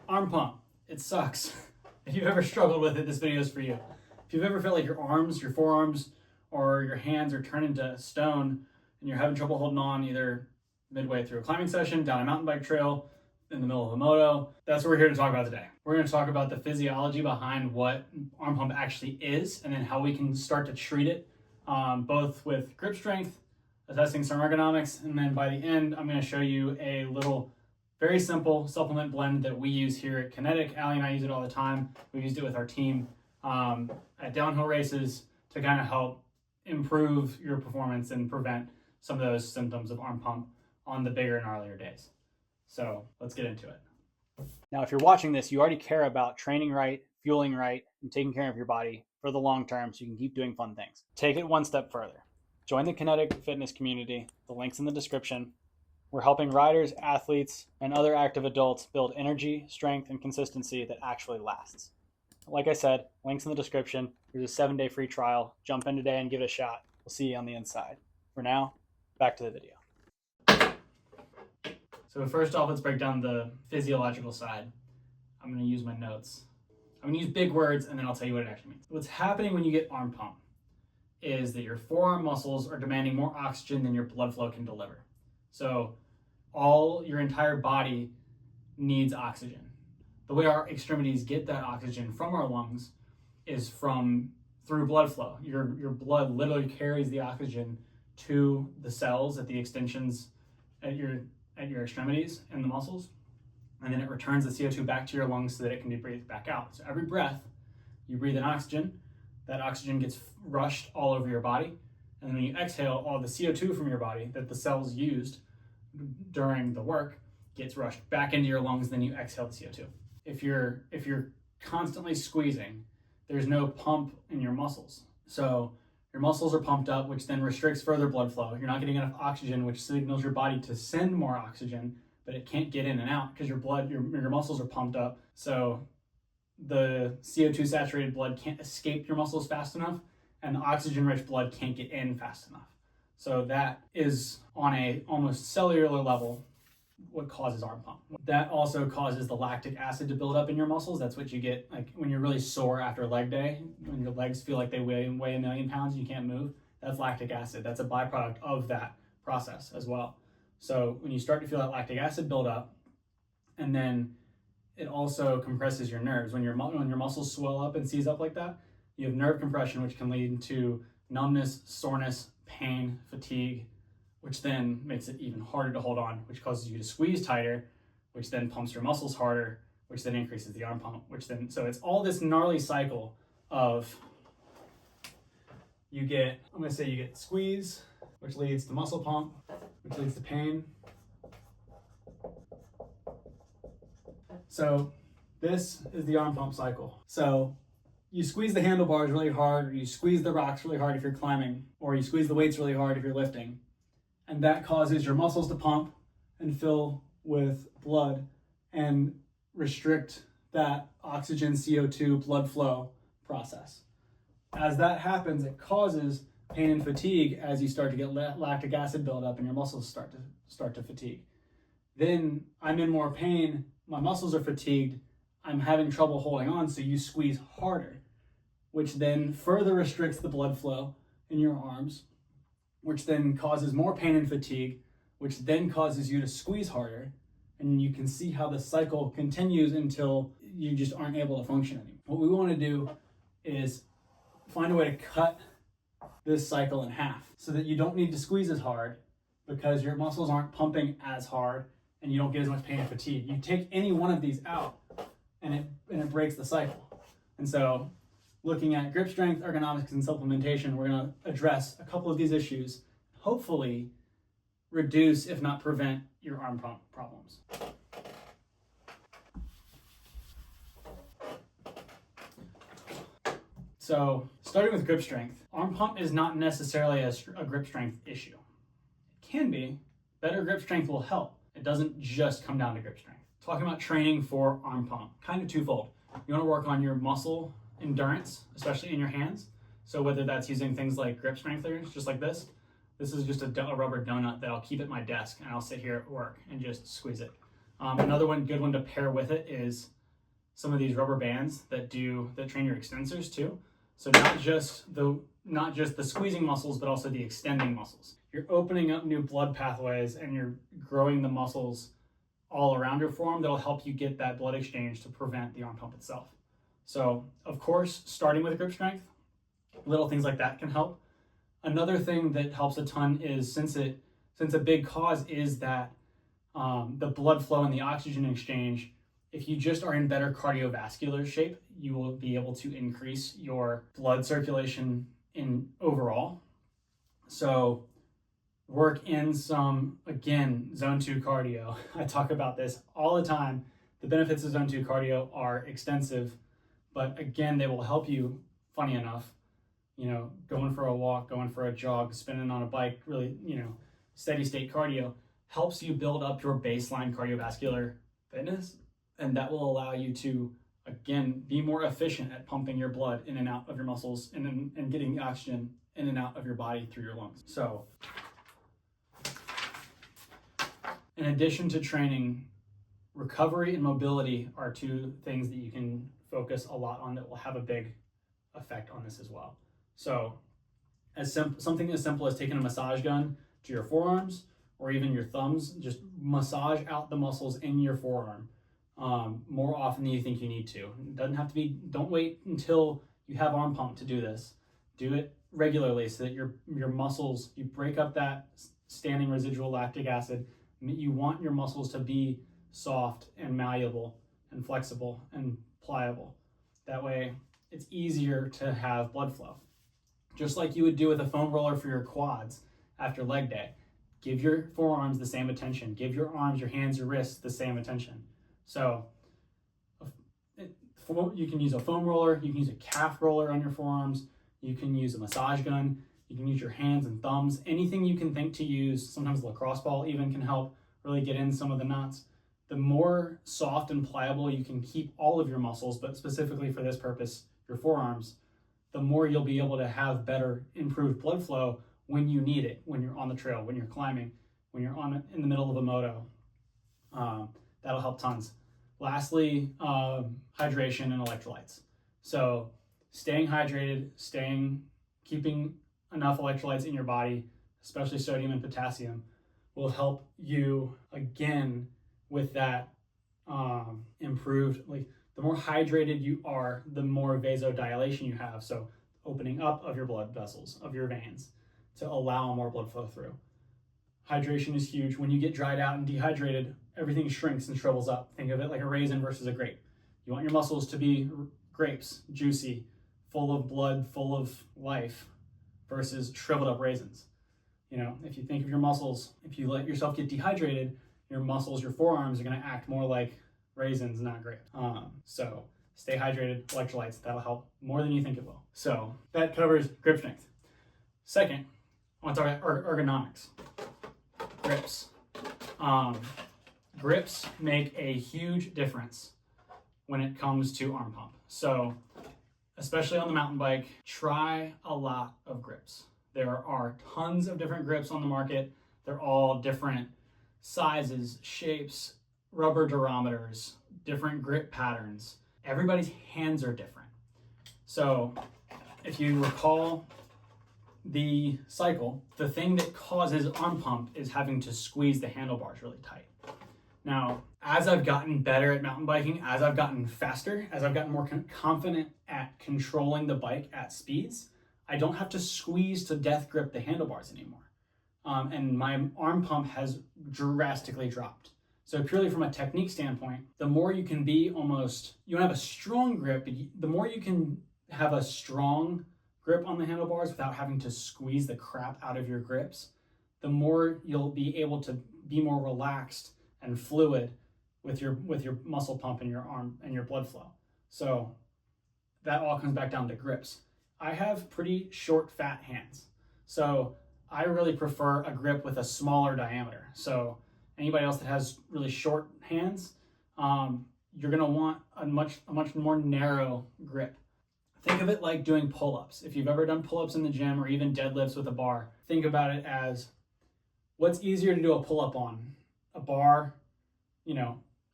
Arm pump. It sucks. If you've ever struggled with it, this video is for you. If you've ever felt like your arms, your forearms, or your hands are turning to stone and you're having trouble holding on either midway through a climbing session, down a mountain bike trail, in the middle of a moto, that's what we're here to talk about today. We're going to talk about the physiology behind what arm pump actually is, and then how we can start to treat it, both with grip strength, assessing some ergonomics, and then by the end, I'm going to show you a little very simple supplement blend that we use here at KinetiQ. Allie and I use it all the time. We used it with our team at downhill races to kind of help improve your performance and prevent some of those symptoms of arm pump on the bigger and gnarlier days. So let's get into it. Now, if you're watching this, you already care about training right, fueling right, and taking care of your body for the long term so you can keep doing fun things. Take it one step further. Join the KinetiQ fitness community. The link's in the description. We're helping riders, athletes, and other active adults build energy, strength, and consistency that actually lasts. Like I said, links in the description. There's a 7-day free trial. Jump in today and give it a shot. We'll see you on the inside. For now, back to the video. So first off, let's break down the physiological side. I'm going to use my notes. I'm going to use big words, and then I'll tell you what it actually means. What's happening when you get arm pump is that your forearm muscles are demanding more oxygen than your blood flow can deliver. So your entire body needs oxygen. The way our extremities get that oxygen from our lungs is through blood flow. Your blood literally carries the oxygen to the cells at the extensions at your extremities and the muscles, and then it returns the CO2 back to your lungs so that it can be breathed back out. So every breath, you breathe in oxygen, that oxygen gets rushed all over your body, and then when you exhale, all the CO2 from your body that the cells used during the work gets rushed back into your lungs, then you exhale the CO2. If you're constantly squeezing, there's no pump in your muscles. So your muscles are pumped up, which then restricts further blood flow. You're not getting enough oxygen, which signals your body to send more oxygen, but it can't get in and out because your muscles are pumped up. So the CO2 saturated blood can't escape your muscles fast enough, and the oxygen rich blood can't get in fast enough. So that is on a almost cellular level what causes arm pump. That also causes the lactic acid to build up in your muscles. That's what you get like when you're really sore after leg day, when your legs feel like they weigh 1,000,000 pounds and you can't move. That's lactic acid. That's a byproduct of that process as well. So when you start to feel that lactic acid build up, and then it also compresses your nerves. When your muscles swell up and seize up like that, you have nerve compression, which can lead to numbness, soreness, pain, fatigue, which then makes it even harder to hold on, which causes you to squeeze tighter, which then pumps your muscles harder, which then increases the arm pump, so it's all this gnarly cycle of you get squeeze, which leads to muscle pump, which leads to pain. So this is the arm pump cycle. So you squeeze the handlebars really hard, or you squeeze the rocks really hard if you're climbing, or you squeeze the weights really hard if you're lifting. And that causes your muscles to pump and fill with blood and restrict that oxygen CO2 blood flow process. As that happens, it causes pain and fatigue as you start to get lactic acid buildup and your muscles start to fatigue. Then I'm in more pain, my muscles are fatigued, I'm having trouble holding on, so you squeeze harder, which then further restricts the blood flow in your arms, which then causes more pain and fatigue, which then causes you to squeeze harder. And you can see how the cycle continues until you just aren't able to function anymore. What we want to do is find a way to cut this cycle in half so that you don't need to squeeze as hard because your muscles aren't pumping as hard and you don't get as much pain and fatigue. You take any one of these out and it breaks the cycle. And so looking at grip strength, ergonomics, and supplementation, we're going to address a couple of these issues, hopefully reduce, if not prevent, your arm pump problems. So starting with grip strength, arm pump is not necessarily a grip strength issue. It can be. Better grip strength will help. It doesn't just come down to grip strength. Talking about training for arm pump, kind of twofold. You want to work on your muscle endurance, especially in your hands. So whether that's using things like grip strengtheners, just like this is just a rubber donut that I'll keep at my desk and I'll sit here at work and just squeeze it. Another good one to pair with it is some of these rubber bands that train your extensors too. So not just the squeezing muscles, but also the extending muscles. You're opening up new blood pathways and you're growing the muscles all around your forearm that'll help you get that blood exchange to prevent the arm pump itself. So of course, starting with grip strength, little things like that can help. Another thing that helps a ton is since a big cause is that the blood flow and the oxygen exchange, if you just are in better cardiovascular shape, you will be able to increase your blood circulation in overall. So work in some, again, zone 2 cardio. I talk about this all the time. The benefits of zone 2 cardio are extensive, but again, they will help you, funny enough, going for a walk, going for a jog, spinning on a bike, really, steady state cardio helps you build up your baseline cardiovascular fitness. And that will allow you to, again, be more efficient at pumping your blood in and out of your muscles and getting oxygen in and out of your body through your lungs. So in addition to training, recovery and mobility are two things that you can focus a lot on that will have a big effect on this as well. So something as simple as taking a massage gun to your forearms or even your thumbs, just massage out the muscles in your forearm more often than you think you need to. It doesn't have to be, don't wait until you have arm pump to do this. Do it regularly so that your muscles, you break up that standing residual lactic acid. You want your muscles to be soft and malleable and flexible and pliable. That way it's easier to have blood flow. Just like you would do with a foam roller for your quads after leg day. Give your forearms the same attention. Give your arms, your hands, your wrists the same attention. So you can use a foam roller, you can use a calf roller on your forearms, you can use a massage gun, you can use your hands and thumbs, anything you can think to use. Sometimes a lacrosse ball even can help really get in some of the knots. The more soft and pliable you can keep all of your muscles, but specifically for this purpose, your forearms, the more you'll be able to have better improved blood flow when you need it, when you're on the trail, when you're climbing, when you're in the middle of a moto. That'll help tons. Lastly, hydration and electrolytes. So staying hydrated, keeping enough electrolytes in your body, especially sodium and potassium, will help you again with that improved, like the more hydrated you are, the more vasodilation you have. So opening up of your blood vessels, of your veins to allow more blood flow through. Hydration is huge. When you get dried out and dehydrated, everything shrinks and shrivels up. Think of it like a raisin versus a grape. You want your muscles to be grapes, juicy, full of blood, full of life, versus shriveled up raisins. If you think of your muscles, if you let yourself get dehydrated, your muscles, your forearms are going to act more like raisins, not grapes. So stay hydrated, electrolytes, that'll help more than you think it will. So that covers grip strength. Second, I want to talk about ergonomics. Grips. Grips make a huge difference when it comes to arm pump. So especially on the mountain bike, try a lot of grips. There are tons of different grips on the market. They're all different sizes, shapes, rubber durometers, different grip patterns. Everybody's hands are different. So if you recall the cycle, the thing that causes arm pump is having to squeeze the handlebars really tight. Now, as I've gotten better at mountain biking, as I've gotten faster, as I've gotten more confident at controlling the bike at speeds, I don't have to squeeze to death grip the handlebars anymore. And my arm pump has drastically dropped. So purely from a technique standpoint, the more you can be you don't have a strong grip, but the more you can have a strong grip on the handlebars without having to squeeze the crap out of your grips, the more you'll be able to be more relaxed and fluid with your muscle pump and your arm and your blood flow. So that all comes back down to grips. I have pretty short, fat hands. So I really prefer a grip with a smaller diameter. So anybody else that has really short hands, you're gonna want a much more narrow grip. Think of it like doing pull-ups. If you've ever done pull-ups in the gym or even deadlifts with a bar, think about it as what's easier to do a pull-up on? A bar,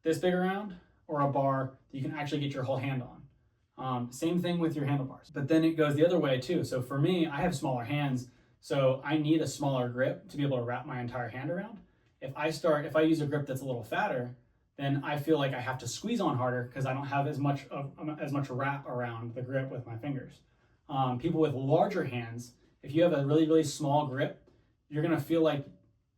this big around, or a bar that you can actually get your whole hand on. Same thing with your handlebars. But then it goes the other way too. So for me, I have smaller hands, so I need a smaller grip to be able to wrap my entire hand around. If I use a grip that's a little fatter, then I feel like I have to squeeze on harder because I don't have as much wrap around the grip with my fingers. People with larger hands, if you have a really, really small grip, you're gonna feel like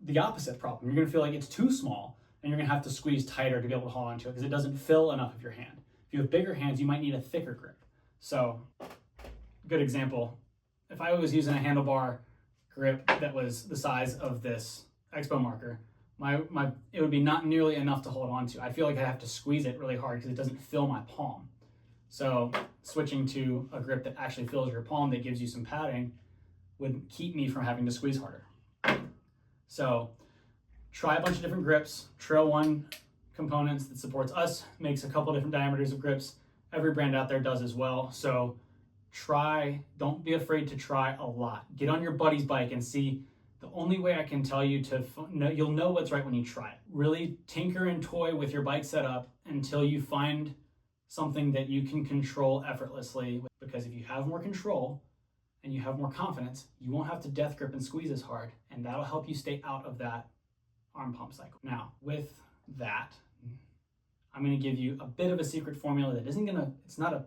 the opposite problem. You're gonna feel like it's too small and you're gonna have to squeeze tighter to be able to hold onto it because it doesn't fill enough of your hand. If you have bigger hands, you might need a thicker grip. So, good example, if I was using a handlebar grip that was the size of this Expo marker, it would be not nearly enough to hold on to. I feel like I have to squeeze it really hard because it doesn't fill my palm. So switching to a grip that actually fills your palm that gives you some padding would keep me from having to squeeze harder. So try a bunch of different grips. Trail One Components that supports us makes a couple different diameters of grips. Every brand out there does as well. So don't be afraid to try a lot. Get on your buddy's bike and see. The only way I can tell you you'll know what's right when you try it. Really tinker and toy with your bike setup until you find something that you can control effortlessly. Because if you have more control and you have more confidence, you won't have to death grip and squeeze as hard, and that'll help you stay out of that arm pump cycle. Now, with that, I'm going to give you a bit of a secret formula that it's not a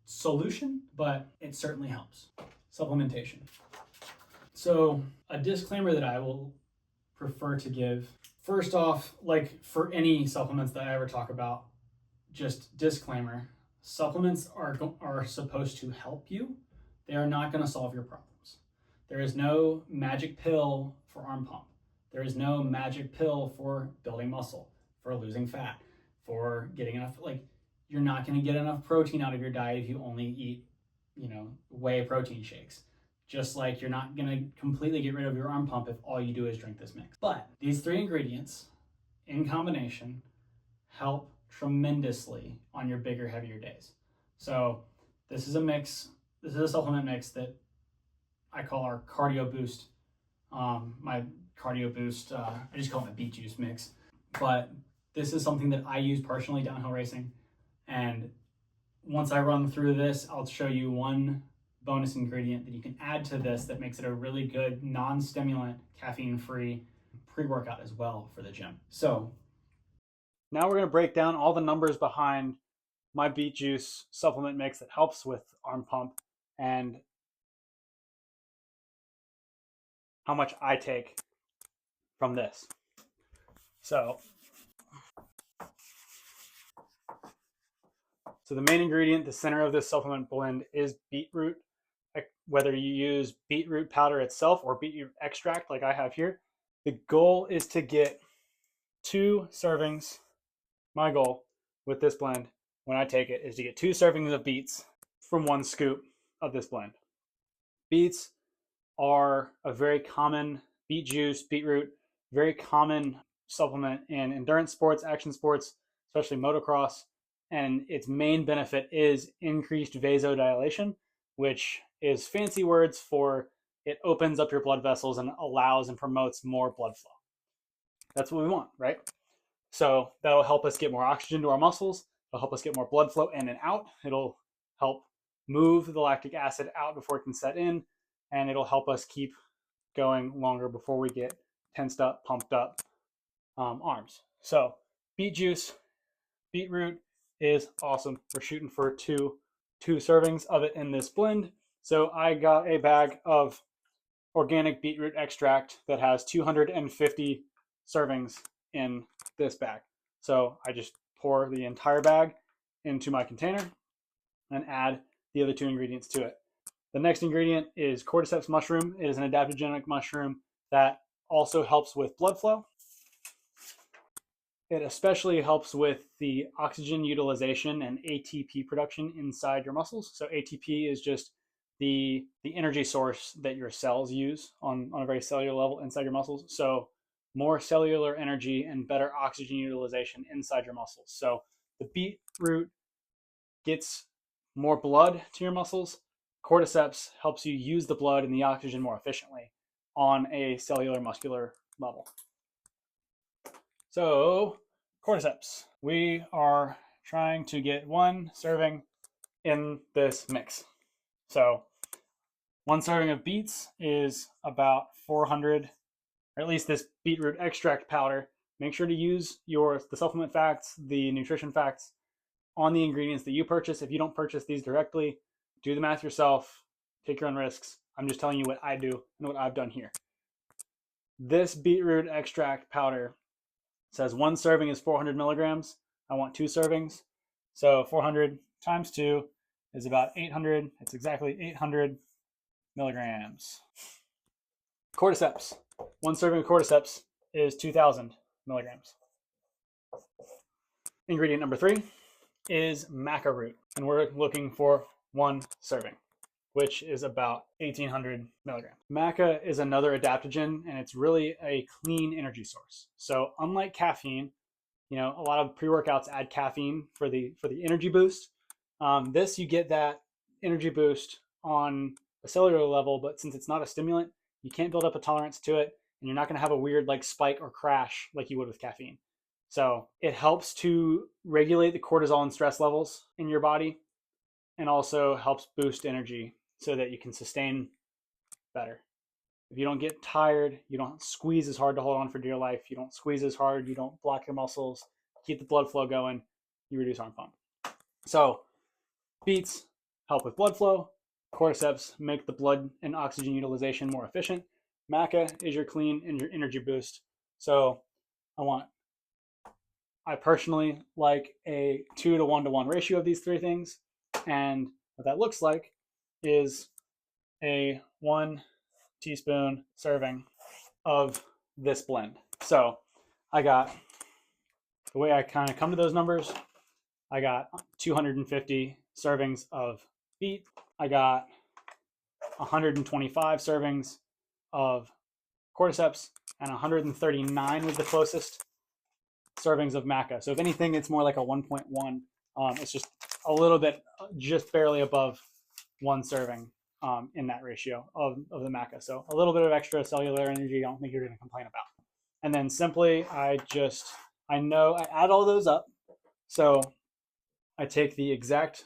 solution, but it certainly helps. Supplementation. So a disclaimer that I will prefer to give, first off, like for any supplements that I ever talk about, just disclaimer, supplements are supposed to help you. They are not going to solve your problems. There is no magic pill for arm pump. There is no magic pill for building muscle, for losing fat, for getting enough, you're not going to get enough protein out of your diet if you only eat, whey protein shakes. Just like you're not going to completely get rid of your arm pump if all you do is drink this mix. But these 3 ingredients in combination help tremendously on your bigger, heavier days. So this is a supplement mix that I call our cardio boost. My cardio boost, I just call it my beet juice mix. But this is something that I use personally downhill racing. And once I run through this, I'll show you one bonus ingredient that you can add to this that makes it a really good non-stimulant, caffeine-free pre-workout as well for the gym. So now we're going to break down all the numbers behind my beet juice supplement mix that helps with arm pump and how much I take from this. So the main ingredient, the center of this supplement blend, is beetroot. Whether you use beetroot powder itself or beetroot extract like I have here, the goal is to get 2 servings. My goal with this blend, when I take it, is to get 2 servings of beets from 1 scoop of this blend. Beets are a very common, beet juice, beetroot, very common supplement in endurance sports, action sports, especially motocross. And its main benefit is increased vasodilation, which is fancy words for it opens up your blood vessels and allows and promotes more blood flow. That's what we want, right? So that'll help us get more oxygen to our muscles. It'll help us get more blood flow in and out. It'll help move the lactic acid out before it can set in, and it'll help us keep going longer before we get tensed up, pumped up arms. So beet juice, beetroot is awesome. We're shooting for two servings of it in this blend. So I got a bag of organic beetroot extract that has 250 servings in this bag. So I just pour the entire bag into my container and add the other 2 ingredients to it. The next ingredient is cordyceps mushroom. It is an adaptogenic mushroom that also helps with blood flow. It especially helps with the oxygen utilization and ATP production inside your muscles. So ATP is just the energy source that your cells use on a very cellular level inside your muscles. So more cellular energy and better oxygen utilization inside your muscles. So the beetroot gets more blood to your muscles. Cordyceps helps you use the blood and the oxygen more efficiently on a cellular muscular level. So cordyceps. We are trying to get 1 serving in this mix. So 1 serving of beets is about 400, or at least this beetroot extract powder. Make sure to use the supplement facts, the nutrition facts on the ingredients that you purchase. If you don't purchase these directly, do the math yourself, take your own risks. I'm just telling you what I do and what I've done here. This beetroot extract powder says 1 serving is 400 milligrams. I want 2 servings. So 400 times 2 is about 800. It's exactly 800 milligrams. Cordyceps. 1 serving of cordyceps is 2,000 milligrams. Ingredient number 3 is maca root, and we're looking for 1 serving, which is about 1,800 milligrams. Maca is another adaptogen, and it's really a clean energy source. So unlike caffeine, a lot of pre-workouts add caffeine for the energy boost. This, you get that energy boost on a cellular level, but since it's not a stimulant, you can't build up a tolerance to it, and you're not going to have a weird spike or crash like you would with caffeine. So it helps to regulate the cortisol and stress levels in your body, and also helps boost energy so that you can sustain better. If you don't get tired, you don't squeeze as hard to hold on for dear life, you don't squeeze as hard, you don't block your muscles, keep the blood flow going, you reduce arm pump. So beets help with blood flow. Cordyceps make the blood and oxygen utilization more efficient. Maca is your clean and your energy boost. So I personally like a 2 to 1 to 1 ratio of these 3 things. And what that looks like is a 1 teaspoon serving of this blend. So I got, the way I kind of come to those numbers, I got 250 servings of beet. I got 125 servings of cordyceps, and 139 was the closest servings of maca. So if anything, it's more like a 1.1. It's just a little bit, just barely above 1 serving in that ratio of the maca. So a little bit of extra cellular energy, I don't think you're going to complain about. And then simply, I add all those up. So I take the exact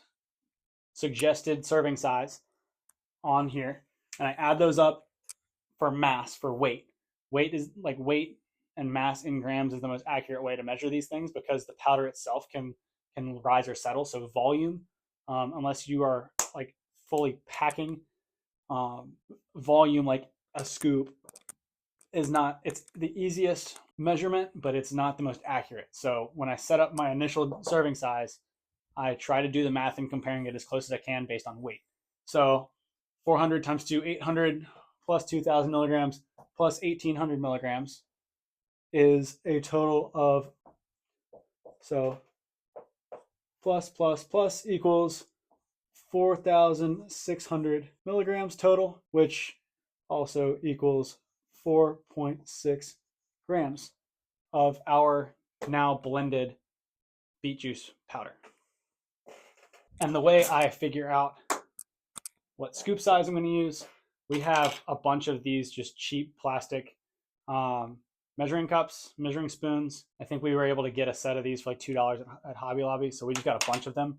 suggested serving size on here, and I add those up for mass, for weight. Weight and mass in grams is the most accurate way to measure these things, because the powder itself can rise or settle. So volume, unless you are fully packing, volume like a scoop is not, it's the easiest measurement, but it's not the most accurate. So when I set up my initial serving size, I try to do the math and comparing it as close as I can based on weight. So 400 times 2, 800 plus 2,000 milligrams plus 1,800 milligrams is a total of, so plus equals 4,600 milligrams total, which also equals 4.6 grams of our now blended beet juice powder. And the way I figure out what scoop size I'm going to use, we have a bunch of these just cheap plastic measuring cups, measuring spoons. I think we were able to get a set of these for like $2 at Hobby Lobby, so we just got a bunch of them.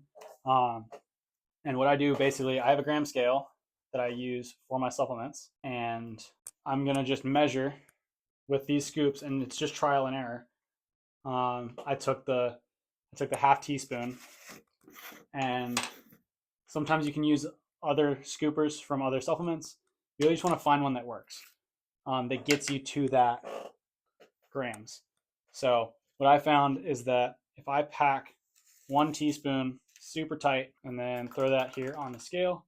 And what I do, basically, I have a gram scale that I use for my supplements, and I'm going to just measure with these scoops, and it's just trial and error. I took the half teaspoon, and sometimes you can use other scoopers from other supplements. You really just want to find one that works, that gets you to that grams. So what I found is that if I pack 1 teaspoon super tight and then throw that here on the scale,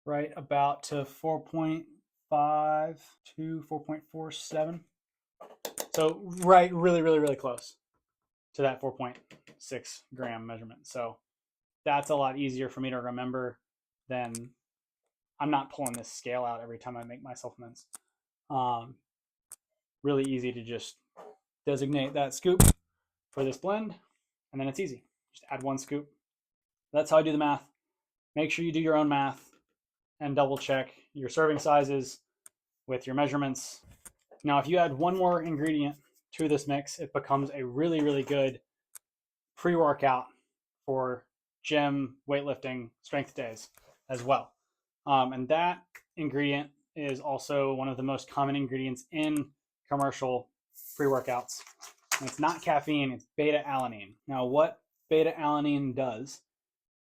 right about to 4.5 to 4.47. So right, really close to that 4.6 gram measurement. So that's a lot easier for me to remember than, I'm not pulling this scale out every time I make my supplements. Really easy to just designate that scoop for this blend, and then it's easy. Just add 1 scoop. That's how I do the math. Make sure you do your own math and double check your serving sizes with your measurements. Now, if you add 1 more ingredient to this mix, it becomes a really good pre-workout for gym, weightlifting, strength days as well. And that ingredient is also one of the most common ingredients in commercial pre-workouts. And it's not caffeine, it's beta-alanine. Now, what beta-alanine does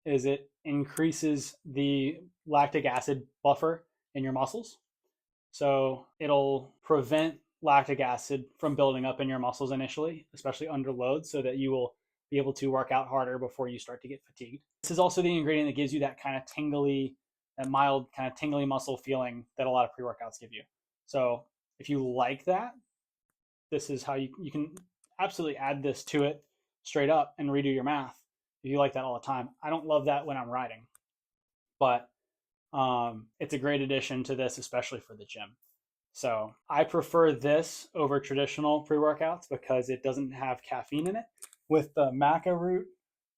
is it increases the lactic acid buffer in your muscles. So it'll prevent lactic acid from building up in your muscles initially, especially under load, so that you will be able to work out harder before you start to get fatigued. This is also the ingredient that gives you that kind of tingly, that mild kind of tingly muscle feeling that a lot of pre-workouts give you. So if you like that, this is how you can absolutely add this to it straight up and redo your math if you like that all the time. I don't love that when I'm riding, but it's a great addition to this, especially for the gym. So I prefer this over traditional pre-workouts because it doesn't have caffeine in it. With the maca root,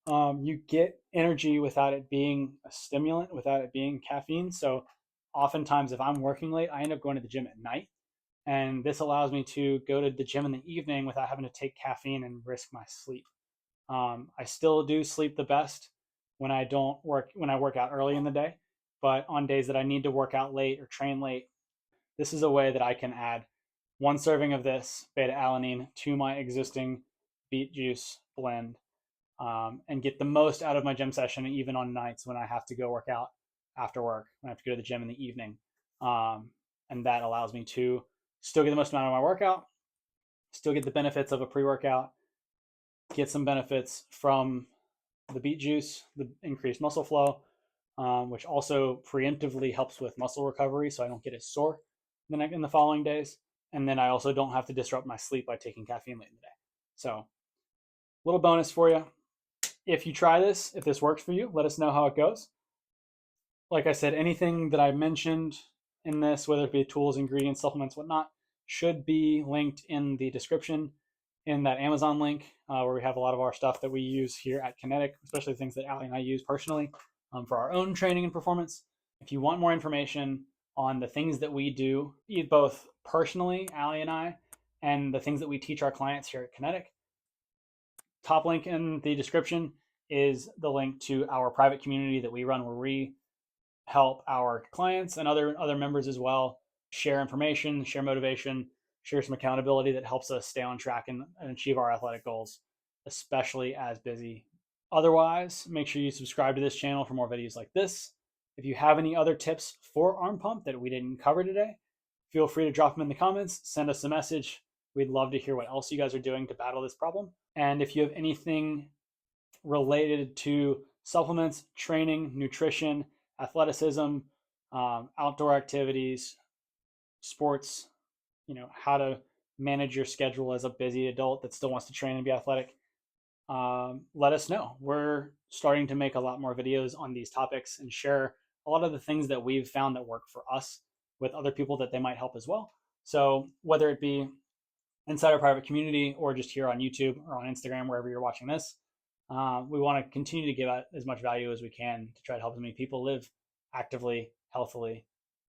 you get energy without it being a stimulant, without it being caffeine. So oftentimes if I'm working late, I end up going to the gym at night. And this allows me to go to the gym in the evening without having to take caffeine and risk my sleep. I still do sleep the best when I work out early in the day, but on days that I need to work out late or train late, this is a way that I can add 1 serving of this beta-alanine to my existing beet juice blend, and get the most out of my gym session, even on nights when I have to go work out after work, when I have to go to the gym in the evening. And that allows me to still get the most amount of my workout, still get the benefits of a pre-workout, get some benefits from the beet juice, the increased muscle flow, which also preemptively helps with muscle recovery so I don't get as sore in the following days. And then I also don't have to disrupt my sleep by taking caffeine late in the day. So, little bonus for you. If you try this, if this works for you, let us know how it goes. Like I said, anything that I mentioned in this, whether it be tools, ingredients, supplements, whatnot, should be linked in the description in that Amazon link, where we have a lot of our stuff that we use here at KinetiQ, especially things that Ali and I use personally for our own training and performance. If you want more information on the things that we do, both personally, Ali and I, and the things that we teach our clients here at KinetiQ, top link in the description is the link to our private community that we run, where we help our clients and other members as well share information, share motivation, share some accountability that helps us stay on track and achieve our athletic goals, especially as busy. Otherwise, make sure you subscribe to this channel for more videos like this. If you have any other tips for arm pump that we didn't cover today, feel free to drop them in the comments, send us a message. We'd love to hear what else you guys are doing to battle this problem. And if you have anything related to supplements, training, nutrition, athleticism, outdoor activities, sports, how to manage your schedule as a busy adult that still wants to train and be athletic, let us know. We're starting to make a lot more videos on these topics and share a lot of the things that we've found that work for us with other people that they might help as well. So whether it be inside our private community or just here on YouTube or on Instagram, wherever you're watching this, we want to continue to give out as much value as we can to try to help as many people live actively, healthily,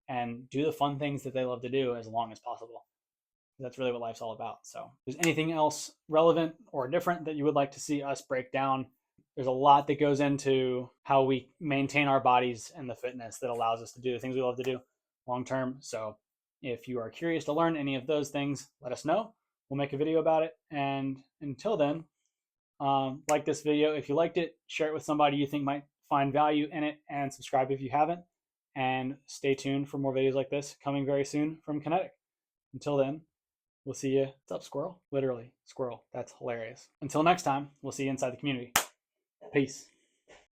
and do the fun things that they love to do as long as possible. That's really what life's all about. So if there's anything else relevant or different that you would like to see us break down, there's a lot that goes into how we maintain our bodies and the fitness that allows us to do the things we love to do long term. So if you are curious to learn any of those things, let us know. We'll make a video about it. And until then, like this video if you liked it, share it with somebody you think might find value in it, and subscribe if you haven't. And stay tuned for more videos like this coming very soon from KinetiQ. Until then, we'll see you. What's up, squirrel? Literally, squirrel. That's hilarious. Until next time, we'll see you inside the community. Peace.